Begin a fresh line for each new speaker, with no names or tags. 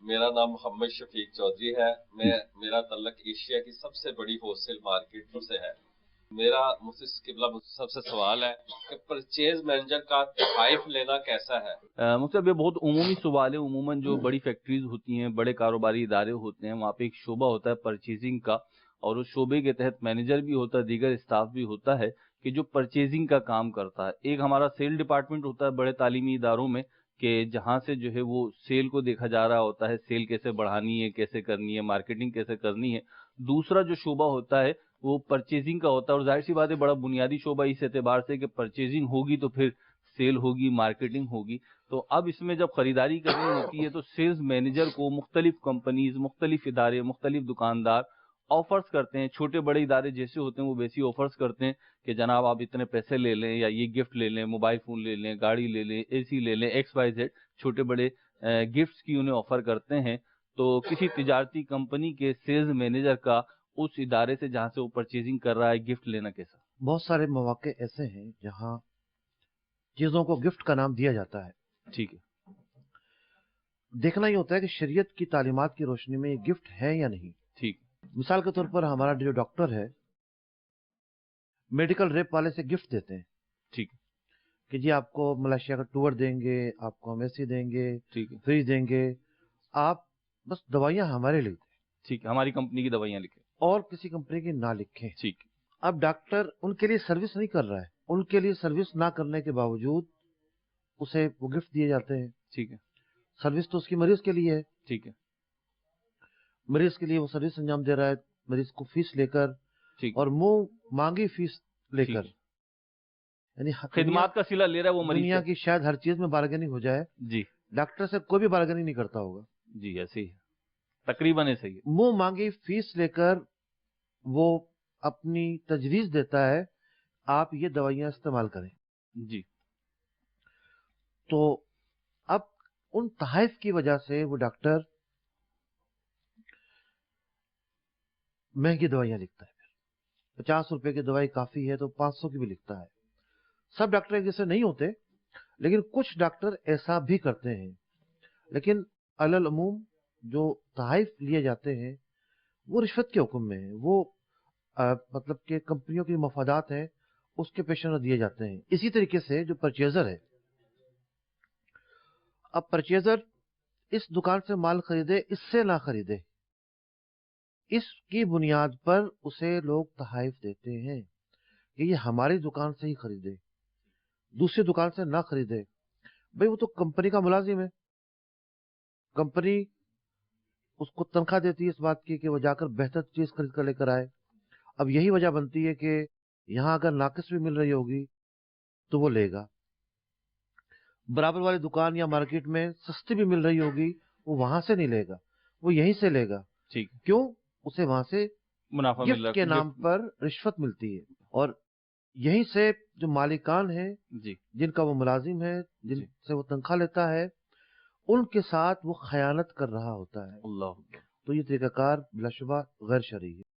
मेरा नाम मोहम्मद शफीक चौधरी है। मेरा तल्लक एशिया की सबसे बड़ी होलसेल मार्केट से है। मेरा मुझसे किबला सबसे सवाल है कि परचेज मैनेजर का तहाइफ लेना कैसा है।
मुझसे ये बहुत उमूमी सवाल है। उमूमन जो बड़ी फैक्ट्रीज होती हैं, बड़े कारोबारी इदारे होते हैं, वहाँ पे एक शोबा होता है परचेजिंग का, और उस शोबे के तहत मैनेजर भी होता है, दीगर स्टाफ भी होता है कि जो परचेजिंग का काम करता है। एक हमारा सेल डिपार्टमेंट होता है बड़े तालीमी इदारों में, कि जहाँ से जो है वो सेल को देखा जा रहा होता है, सेल कैसे बढ़ानी है, कैसे करनी है, मार्केटिंग कैसे करनी है। दूसरा जो शोबा होता है वो परचेजिंग का होता है, और जाहिर सी बात है बड़ा बुनियादी शोबा इस एतबार से कि परचेजिंग होगी तो फिर सेल होगी, मार्केटिंग होगी। तो अब इसमें जब खरीदारी करनी होती है तो सेल्स मैनेजर को मुख्तलिफ कंपनीज, मुख्तलिफ इदारे, मुख्तलिफ दुकानदार ऑफर्स करते हैं। छोटे बड़े इदारे जैसे होते हैं वो वैसी ऑफर्स करते हैं कि जनाब आप इतने पैसे ले लें, या ये गिफ्ट ले लें, मोबाइल फोन ले लें, गाड़ी ले लें, एसी ले लें, XYZ छोटे बड़े गिफ्ट्स की उन्हें ऑफर करते हैं। तो किसी तिजारती कंपनी के सेल्स मैनेजर का उस इदारे से जहां से वो परचेजिंग कर रहा है गिफ्ट लेना कैसा?
बहुत सारे मौके ऐसे हैं जहां चीजों को गिफ्ट का नाम दिया जाता है।
ठीक है।
देखना ही होता है कि शरीयत की तालीमात की रोशनी में ये गिफ्ट है या नहीं।
ठीक।
मिसाल के तौर पर हमारा जो डॉक्टर है मेडिकल रेप वाले से गिफ्ट देते हैं।
ठीक।
कि जी आपको मलेशिया का टूर देंगे, आपको हम एसी देंगे,
ठीक है।
फ्री देंगे, आप बस दवाइयां हमारे लिए दें।
ठीक है, हमारी कंपनी की दवाइयां लिखें
और किसी कंपनी की ना लिखें।
ठीक।
अब डॉक्टर उनके लिए सर्विस नहीं कर रहा है, उनके लिए सर्विस ना करने के बावजूद उसे वो गिफ्ट दिए जाते हैं।
ठीक है।
सर्विस तो उसकी मरीज के लिए है।
ठीक है।
मरीज के लिए वो सर्विस अंजाम दे रहा है, मरीज को फीस लेकर,
ठीक।
और मुंह मांगी फीस लेकर। यानी
खिदमात का सिला ले रहा है वो मरीज
दुनिया
से।
की शायद हर चीज में बार्गेनिंग हो जाए,
जी।
डॉक्टर से कोई भी बार्गेनिंग नहीं करता होगा।
जी ऐसे ही तकरीबन ऐसे ही।
मुंह मांगी फीस लेकर वो अपनी तजवीज देता है, आप ये दवाइयां इस्तेमाल करें।
जी।
तो अब उन तहाइफ की वजह से वो डॉक्टर महंगी दवाइयां लिखता है। फिर 50 रुपए की दवाई काफी है तो 500 की भी लिखता है। सब डॉक्टर एक जैसे नहीं होते, लेकिन कुछ डॉक्टर ऐसा भी करते हैं। लेकिन अलल अमूम जो तहाइफ लिए जाते हैं वो रिश्वत के हुक्म में है। वो मतलब कि कंपनियों की मफादात हैं उसके पेश नजर दिए जाते हैं। इसी तरीके से जो परचेजर है, अब परचेजर इस दुकान से माल खरीदे, इससे ना खरीदे, इसकी बुनियाद पर उसे लोग तहाइफ देते हैं कि ये हमारी दुकान से ही खरीदे, दूसरी दुकान से ना खरीदे। भाई वो तो कंपनी का मुलाजिम है, कंपनी उसको तनख्वाह देती है इस बात की कि वो जाकर बेहतर चीज खरीद कर लेकर आए। अब यही वजह बनती है कि यहाँ अगर नाकिस भी मिल रही होगी तो वो लेगा, बराबर वाली दुकान या मार्केट में सस्ती भी मिल रही होगी वो वहां से नहीं लेगा, वो यहीं से लेगा।
ठीक।
क्यों? उसे वहां से
मुनाफा मिल
गिफ्ट
रहा
के
है,
नाम पर रिश्वत मिलती है। और यहीं से जो मालिकान है,
जी,
जिनका वो मुलाजिम है, जिनसे वो तनख्वाह लेता है, उनके साथ वो खयानत कर रहा होता है।
अल्लाह।
तो ये तरीकाकार बिलाशुबा गैर शरई है।